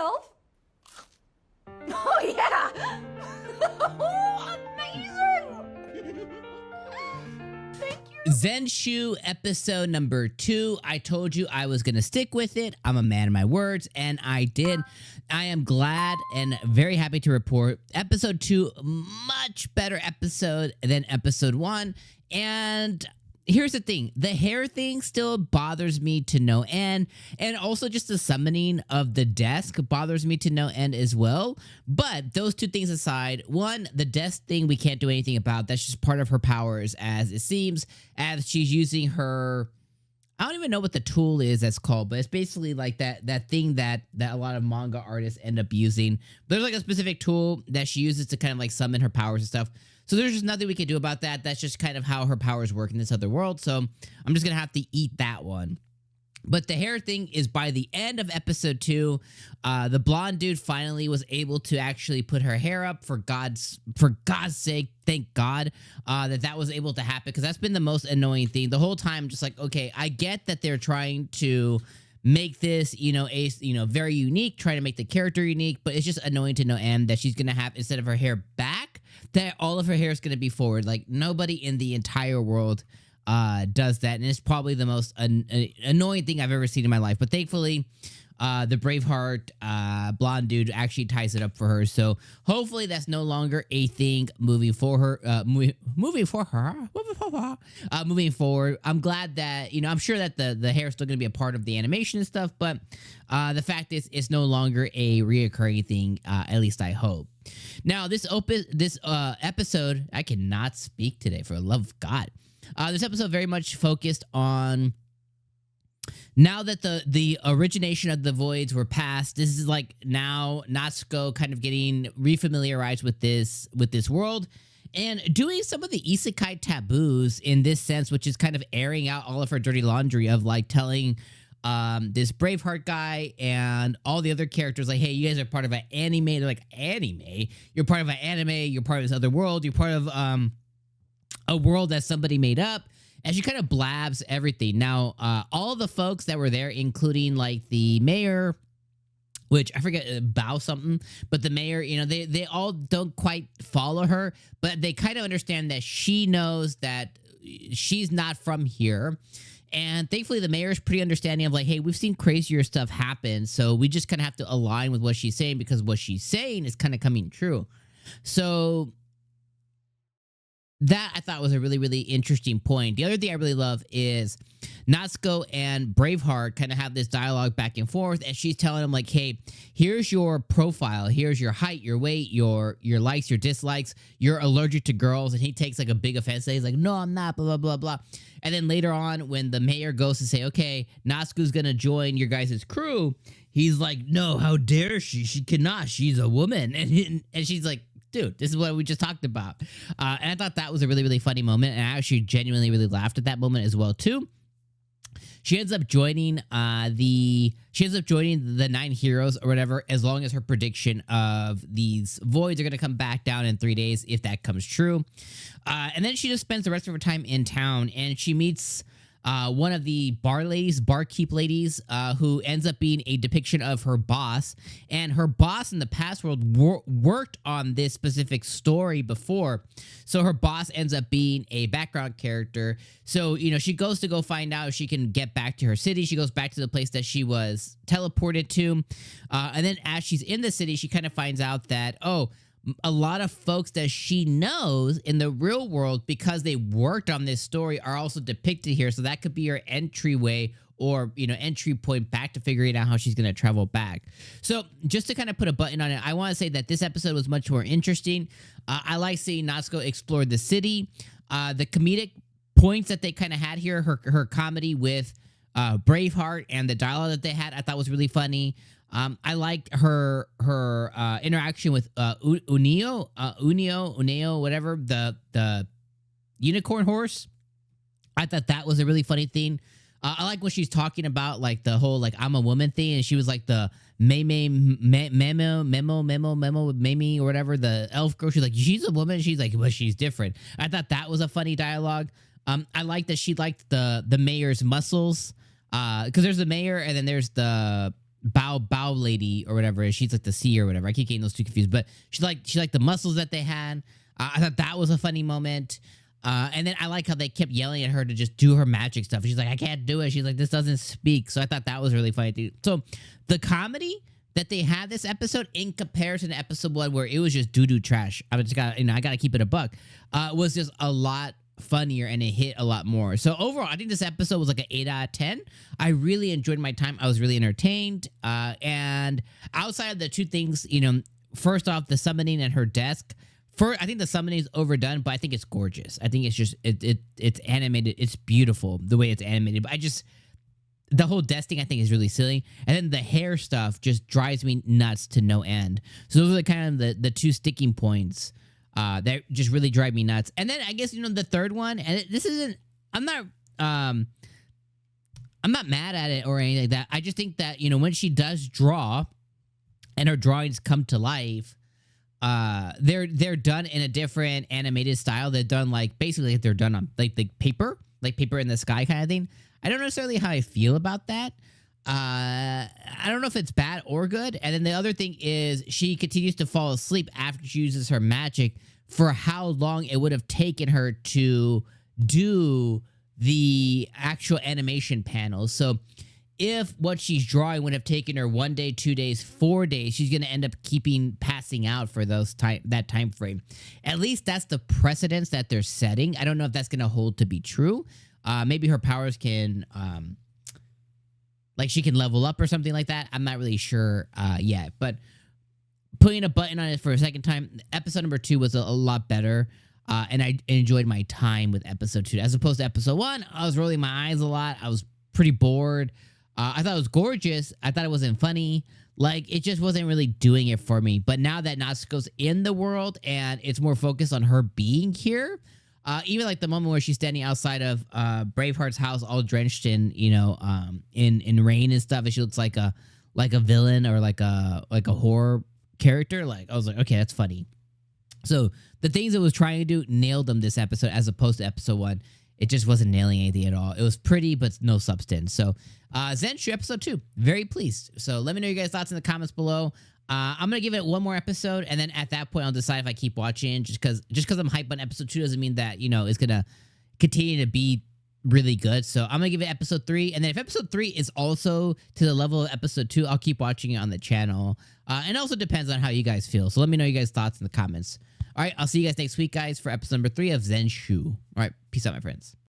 myself. Oh yeah! Amazing! Thank you. Zenshu episode number 2. I told you I was going to stick with it. I'm a man of my words, and I did. I am glad and very happy to report episode 2, much better episode than episode 1. And here's the thing. The hair thing still bothers me to no end. And also just the summoning of the desk bothers me to no end as well. But those two things aside, one, the desk thing we can't do anything about. That's just part of her powers, as it seems, as she's using her... I don't even know what the tool is that's called, but it's basically like that thing that a lot of manga artists end up using. There's like a specific tool that she uses to kind of like summon her powers and stuff. So there's just nothing we can do about that. That's just kind of how her powers work in this other world. So I'm just going to have to eat that one. But the hair thing is by the end of episode 2, the blonde dude finally was able to actually put her hair up for God's sake. Thank God that was able to happen, because that's been the most annoying thing the whole time. Just like, okay, I get that they're trying to make this, very unique, trying to make the character unique, but it's just annoying to no end that she's gonna have, instead of her hair back, that all of her hair is gonna be forward. Like, nobody in the entire world does that, and it's probably the most annoying thing I've ever seen in my life. But thankfully, the Braveheart blonde dude actually ties it up for her. So hopefully that's no longer a thing moving forward. Moving forward, I'm glad that I'm sure that the hair is still going to be a part of the animation and stuff, but the fact is it's no longer a reoccurring thing. At least I hope. Now this episode, I cannot speak today for the love of God. This episode very much focused on, now that the origination of the voids were passed, this is like now Natsuko kind of getting refamiliarized with this world and doing some of the isekai taboos in this sense, which is kind of airing out all of her dirty laundry of like telling this Braveheart guy and all the other characters like, hey, you guys are part of an anime. They're like, anime? You're part of an anime, you're part of this other world, you're part of a world that somebody made up, and she kind of blabs everything. Now, all the folks that were there, including like the mayor, which I forget, Bao something, but the mayor, they all don't quite follow her, but they kind of understand that she knows that she's not from here. And thankfully, the mayor is pretty understanding of like, hey, we've seen crazier stuff happen, so we just kind of have to align with what she's saying, because what she's saying is kind of coming true. So that I thought was a really, really interesting point. The other thing I really love is Natsuko and Braveheart kind of have this dialogue back and forth, and she's telling him like, hey, here's your profile, here's your height, your weight, your likes, your dislikes, you're allergic to girls, and he takes like a big offense. He's like, no, I'm not, blah, blah, blah, blah. And then later on, when the mayor goes to say, okay, Natsuko's gonna join your guys' crew, he's like, no, how dare she? She cannot, she's a woman. And she's like, dude, this is what we just talked about. And I thought that was a really, really funny moment. And I actually genuinely really laughed at that moment as well, too. She ends up joining the 9 heroes or whatever, as long as her prediction of these voids are going to come back down in 3 days, if that comes true. And then she just spends the rest of her time in town, and she meets one of the barkeep ladies, who ends up being a depiction of her boss. And her boss in the past world worked on this specific story before. So her boss ends up being a background character. So, she goes to go find out if she can get back to her city. She goes back to the place that she was teleported to. And then as she's in the city, she kind of finds out that, a lot of folks that she knows in the real world, because they worked on this story, are also depicted here. So that could be her entryway or, entry point back to figuring out how she's going to travel back. So just to kind of put a button on it, I want to say that this episode was much more interesting. I like seeing Natsuko explore the city. The comedic points that they kind of had here, her comedy with Braveheart and the dialogue that they had, I thought was really funny. I liked her interaction with Unio, whatever, the unicorn horse. I thought that was a really funny thing. I like when she's talking about like the whole like I'm a woman thing, and she was like the memo or whatever, the elf girl. She's like, she's a woman. She's like, well, she's different. I thought that was a funny dialogue. I like that she liked the mayor's muscles, because there's the mayor and then there's the bow lady or whatever. She's like the sea or whatever. I keep getting those two confused, but she liked the muscles that they had. I thought that was a funny moment. And then I like how they kept yelling at her to just do her magic stuff. She's like, I can't do it. She's like, this doesn't speak. So I thought that was really funny too. So the comedy that they had this episode in comparison to episode 1, where it was just doo-doo trash. I gotta keep it a buck. Was just a lot funnier and it hit a lot more. So overall, I think this episode was like an 8 out of 10. I really enjoyed my time. I was really entertained. And outside of the two things, first off, the summoning and her desk. I think the summoning is overdone, but I think it's gorgeous. I think it's just it's animated. It's beautiful the way it's animated. But the whole desk thing I think is really silly. And then the hair stuff just drives me nuts to no end. So those are kind of the two sticking points that just really drive me nuts. And then I guess the third one, and this isn't. I'm not mad at it or anything like that. I just think that when she does draw, and her drawings come to life, they're done in a different animated style. They're done basically they're done on like paper in the sky kind of thing. I don't necessarily how I feel about that. I don't know if it's bad or good. And then the other thing is she continues to fall asleep after she uses her magic for how long it would have taken her to do the actual animation panels. So if what she's drawing would have taken her 1 day, 2 days, 4 days, she's going to end up passing out for that time frame. At least that's the precedence that they're setting. I don't know if that's going to hold to be true. Maybe her powers can, she can level up or something like that. I'm not really sure yet. But putting a button on it for a second time, episode number 2 was a lot better. And I enjoyed my time with episode 2. As opposed to episode 1, I was rolling my eyes a lot. I was pretty bored. I thought it was gorgeous. I thought it wasn't funny. It just wasn't really doing it for me. But now that Natsuko's in the world and it's more focused on her being here, even the moment where she's standing outside of Braveheart's house, all drenched in in rain and stuff, and she looks like a villain or like a horror character. I was like, okay, that's funny. So the things it was trying to do nailed them this episode, as opposed to episode 1. It just wasn't nailing anything at all. It was pretty, but no substance. So, Zenshu episode 2, very pleased. So let me know your guys' thoughts in the comments below. I'm gonna give it one more episode, and then at that point, I'll decide if I keep watching. Just because I'm hyped on episode 2 doesn't mean that it's gonna continue to be really good. So I'm gonna give it episode 3, and then if episode 3 is also to the level of episode 2, I'll keep watching it on the channel. And it also depends on how you guys feel. So let me know your guys' thoughts in the comments. All right, I'll see you guys next week, guys, for episode number 3 of Zenshu. All right, peace out, my friends.